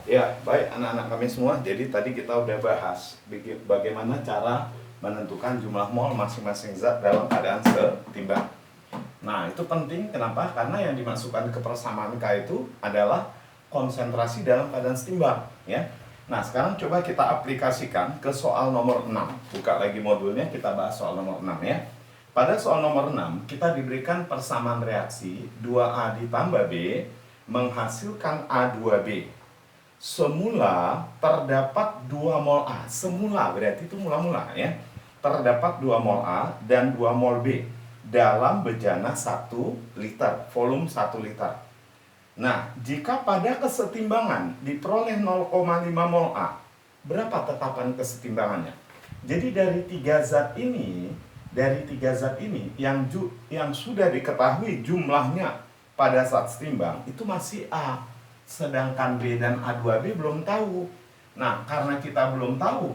Ya, baik anak-anak kami semua. Jadi tadi kita udah bahas bagaimana cara menentukan jumlah mol masing-masing zat dalam keadaan setimbang. Nah, itu penting. Kenapa? Karena yang dimasukkan ke persamaan K itu adalah konsentrasi dalam keadaan setimbang, ya. Nah, sekarang coba kita aplikasikan ke soal nomor 6. Buka lagi modulnya, kita bahas soal nomor 6 ya. Pada soal nomor 6, kita diberikan persamaan reaksi 2A ditambah B menghasilkan A2B. Semula terdapat 2 mol A. Semula berarti itu mula-mula ya. Terdapat 2 mol A dan 2 mol B dalam bejana 1 liter, volume 1 liter. Nah, jika pada kesetimbangan diperoleh 0,5 mol A, berapa tetapan kesetimbangannya? Jadi dari tiga zat ini yang sudah diketahui jumlahnya pada saat setimbang itu masih A. Sedangkan B dan A2B belum tahu. Nah, karena kita belum tahu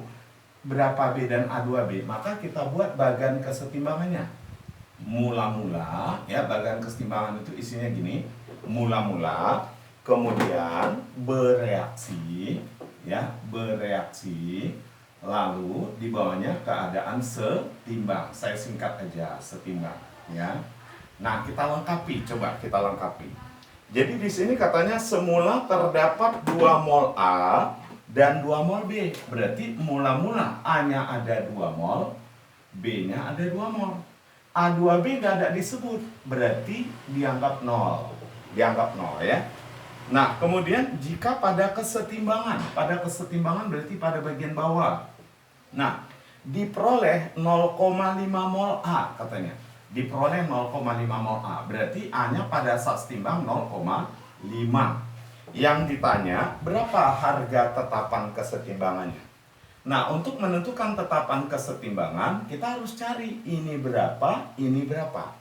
berapa B dan A2B, maka kita buat bagan kesetimbangannya. Mula-mula, ya, bagan kesetimbangan itu isinya gini. Mula-mula, kemudian bereaksi, ya, bereaksi, lalu di bawahnya keadaan setimbang. Saya singkat aja, setimbang, ya. Nah, kita lengkapi, coba kita lengkapi. Jadi di sini katanya semula terdapat 2 mol A dan 2 mol B. Berarti mula-mula A-nya ada 2 mol, B-nya ada 2 mol. A2B nggak ada disebut, berarti dianggap 0. Dianggap 0 ya. Nah, kemudian jika pada kesetimbangan berarti pada bagian bawah. Nah, diperoleh 0,5 mol A katanya. Diperoleh 0,5 mol A. Berarti A-nya pada saat setimbang 0,5. Yang ditanya, berapa harga tetapan kesetimbangannya? Nah, untuk menentukan tetapan kesetimbangan, kita harus cari ini berapa, ini berapa.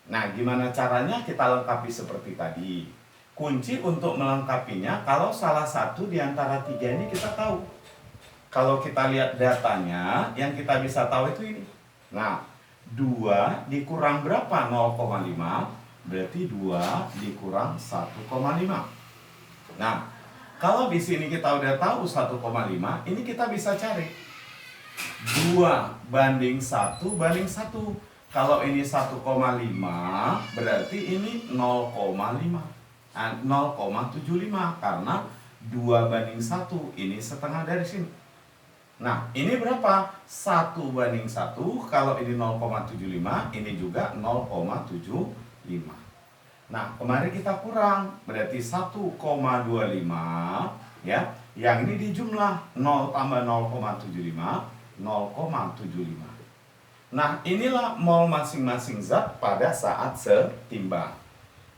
Nah, gimana caranya? Kita lengkapi seperti tadi. Kunci untuk melengkapinya, kalau salah satu di antara tiga ini kita tahu. Kalau kita lihat datanya, yang kita bisa tahu itu ini. Nah, 2 dikurang berapa? 0,5. Berarti 2 dikurang 1,5. Nah, kalau di sini kita udah tahu 1,5, ini kita bisa cari 2 banding 1 banding 1. Kalau ini 1,5, berarti ini 0,5. 0,75 karena 2 banding 1, ini setengah dari sini. Nah, ini berapa? 1 banding 1, kalau ini 0,75, ini juga 0,75. Nah, kemarin kita kurang, berarti 1,25, ya. Yang ini dijumlah, 0 tambah 0,75, 0,75. Nah, inilah mol masing-masing zat pada saat setimbang.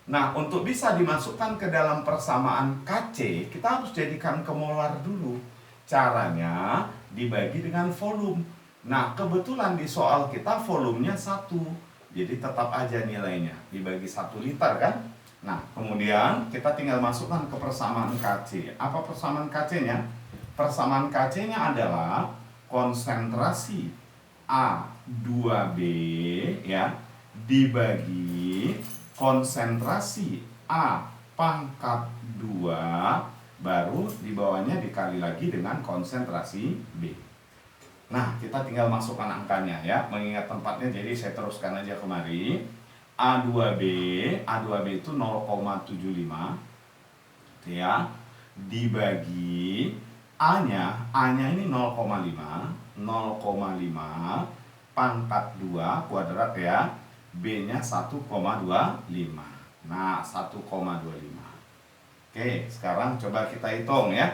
Nah, untuk bisa dimasukkan ke dalam persamaan KC, kita harus jadikan kemolar dulu. Caranya dibagi dengan volume. Nah, kebetulan di soal kita volumenya 1. Jadi tetap aja nilainya dibagi 1 liter kan. Nah, kemudian kita tinggal masukkan ke persamaan KC. Apa persamaan KC-nya? Persamaan KC-nya adalah konsentrasi A2B ya dibagi konsentrasi A pangkat 2, baru di bawahnya dikali lagi dengan konsentrasi B. Nah, kita tinggal masukkan angkanya ya, mengingat tempatnya, jadi saya teruskan aja kemari. A2B itu 0,75 ya, dibagi A-nya ini 0,5 pangkat 2 kuadrat ya, B-nya 1,25. Nah, 1,25. Oke, sekarang coba kita hitung ya.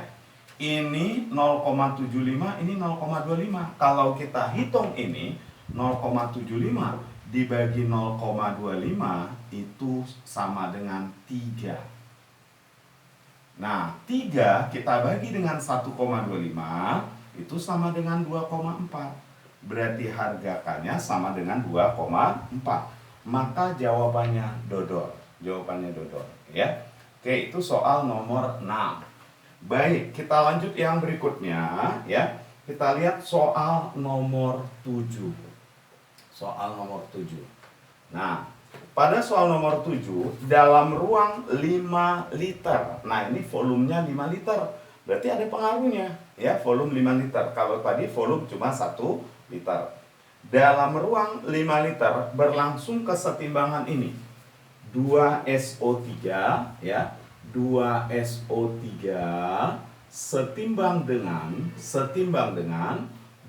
Ini 0,75, ini 0,25. Kalau kita hitung ini 0,75 dibagi 0,25 itu sama dengan 3. Nah, 3 kita bagi dengan 1,25 itu sama dengan 2,4. Berarti hargakannya sama dengan 2,4. Maka jawabannya dodol. Jawabannya dodol ya. Oke, itu soal nomor 6. Baik, kita lanjut yang berikutnya ya. Kita lihat soal nomor 7. Soal nomor 7. Nah, pada soal nomor 7, dalam ruang 5 liter. Nah, ini volumenya 5 liter. Berarti ada pengaruhnya, ya, volume 5 liter. Kalau tadi volume cuma 1 liter. Dalam ruang 5 liter berlangsung kesetimbangan ini. 2SO3, ya. 2SO3 setimbang dengan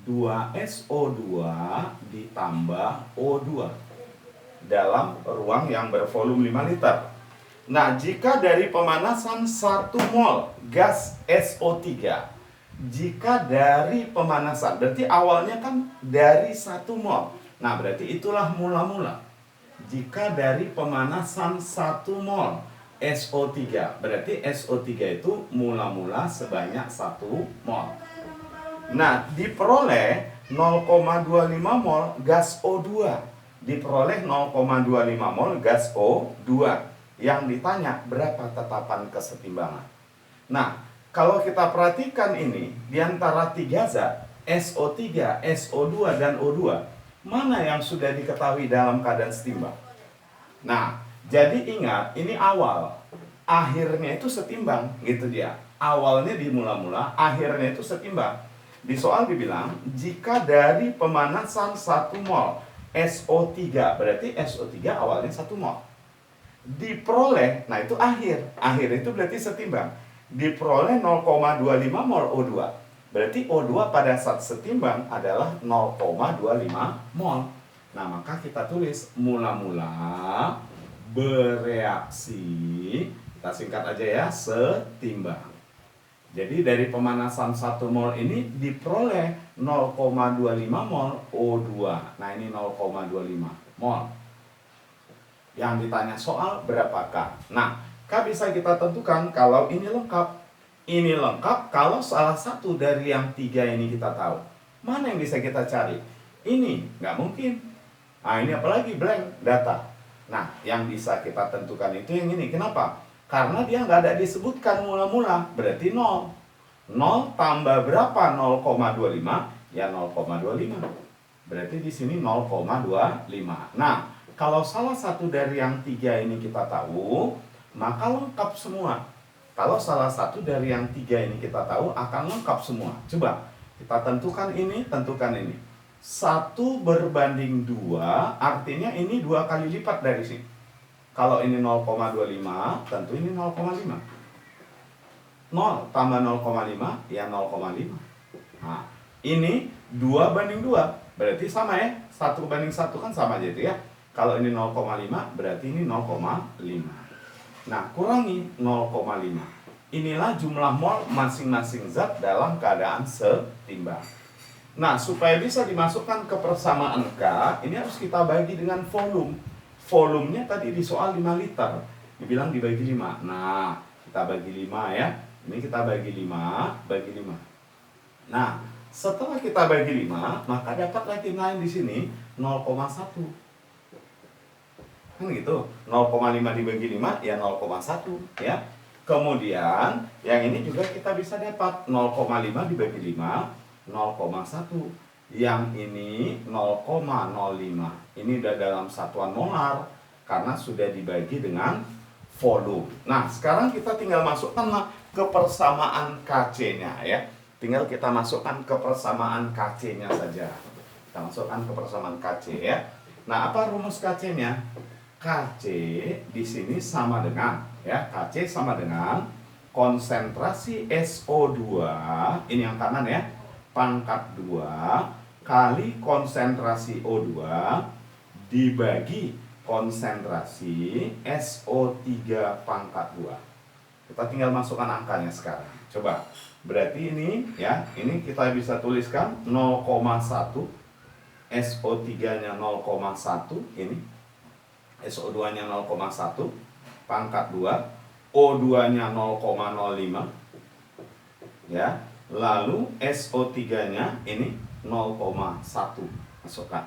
2SO2 ditambah O2 dalam ruang yang bervolume 5 liter. Nah, jika dari pemanasan 1 mol gas SO3, jika dari pemanasan, berarti awalnya kan dari 1 mol. Nah, berarti itulah mula-mula. Jika dari pemanasan 1 mol SO3, berarti SO3 itu mula-mula sebanyak 1 mol. Nah, diperoleh 0,25 mol gas O2. Diperoleh 0,25 mol gas O2. Yang ditanya berapa tetapan kesetimbangan. Nah, kalau kita perhatikan ini, di antara 3 zat, SO3, SO2, dan O2, mana yang sudah diketahui dalam keadaan setimbang? Nah, jadi ingat, ini awal. Akhirnya itu setimbang, gitu dia. Awalnya di mula-mula, akhirnya itu setimbang. Di soal dibilang, jika dari pemanasan 1 mol SO3, berarti SO3 awalnya 1 mol. Diperoleh, nah itu akhir. Akhir itu berarti setimbang. Diperoleh 0,25 mol O2. Berarti O2 pada saat setimbang adalah 0,25 mol. Nah, maka kita tulis mula-mula bereaksi, kita singkat aja ya, setimbang. Jadi dari pemanasan 1 mol ini diperoleh 0,25 mol O2. Nah, ini 0,25 mol. Yang ditanya soal berapakah? Nah, K bisa kita tentukan kalau ini lengkap. Ini lengkap kalau salah satu dari yang 3 ini kita tahu. Mana yang bisa kita cari? Ini nggak mungkin. Nah, ini apalagi blank data. Nah, yang bisa kita tentukan itu yang ini. Kenapa? Karena dia nggak ada disebutkan mula-mula, berarti 0. 0 tambah berapa? 0,25, ya 0,25. Berarti di sini 0,25. Nah, kalau salah satu dari yang 3 ini kita tahu, maka lengkap semua. Kalau salah satu dari yang 3 ini kita tahu, akan lengkap semua. Coba, kita tentukan ini, tentukan ini. 1 berbanding 2, artinya ini 2 kali lipat dari sini. Kalau ini 0,25, tentu ini 0,5. 0 tambah 0,5, ya 0,5. Nah, ini 2 banding 2, berarti sama ya. 1 banding 1 kan sama aja itu ya. Kalau ini 0,5, berarti ini 0,5. Nah, kurangi 0,5. Inilah jumlah mol masing-masing zat dalam keadaan setimbang. Nah, supaya bisa dimasukkan ke persamaan K, ini harus kita bagi dengan volume. Volumenya tadi di soal 5 liter. Dibilang dibagi 5. Nah, kita bagi 5 ya. Ini kita bagi 5, bagi 5. Nah, setelah kita bagi 5, maka dapat lagi lain di sini 0,1. Kan gitu. 0,5 dibagi 5 ya 0,1 ya. Kemudian yang ini juga kita bisa dapat 0,5 dibagi 5 0,1. Yang ini 0,05. Ini udah dalam satuan molar karena sudah dibagi dengan volume. Nah, sekarang kita tinggal masukkan ke persamaan Kc-nya ya. Tinggal kita masukkan ke persamaan Kc-nya saja. Kita masukkan ke persamaan Kc ya. Nah, apa rumus Kc-nya? Kc di sini sama dengan ya, Kc sama dengan konsentrasi SO2, ini yang kanan ya, pangkat 2 kali konsentrasi O2 dibagi konsentrasi SO3 pangkat 2. Kita tinggal masukkan angkanya sekarang. Coba. Berarti ini ya, ini kita bisa tuliskan 0,1, SO3-nya 0,1 ini. SO2-nya 0,1 pangkat 2, O2-nya 0,05 ya. Lalu SO3-nya ini 0,1 masukkan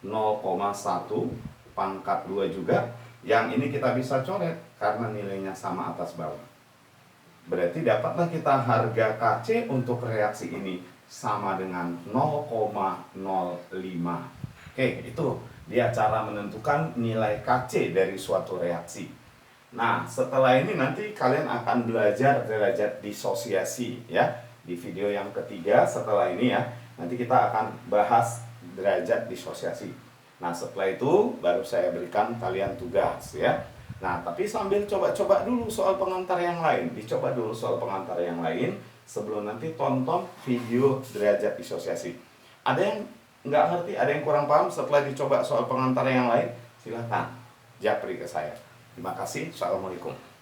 0,1 pangkat 2 juga. Yang ini kita bisa coret karena nilainya sama atas bawah. Berarti dapatlah kita harga Kc untuk reaksi ini sama dengan 0,05. Oke, itu Dia cara menentukan nilai KC dari suatu reaksi. Nah, setelah ini nanti kalian akan belajar derajat disosiasi ya. Di video yang ketiga setelah ini ya, nanti kita akan bahas derajat disosiasi. Nah, setelah itu baru saya berikan kalian tugas ya. Nah, tapi sambil coba-coba dulu soal pengantar yang lain. Dicoba dulu soal pengantar yang lain sebelum nanti tonton video derajat disosiasi. Ada yang nggak ngerti, ada yang kurang paham setelah dicoba soal pengantar yang lain, silahkan japri ke saya. Terima kasih. Assalamualaikum.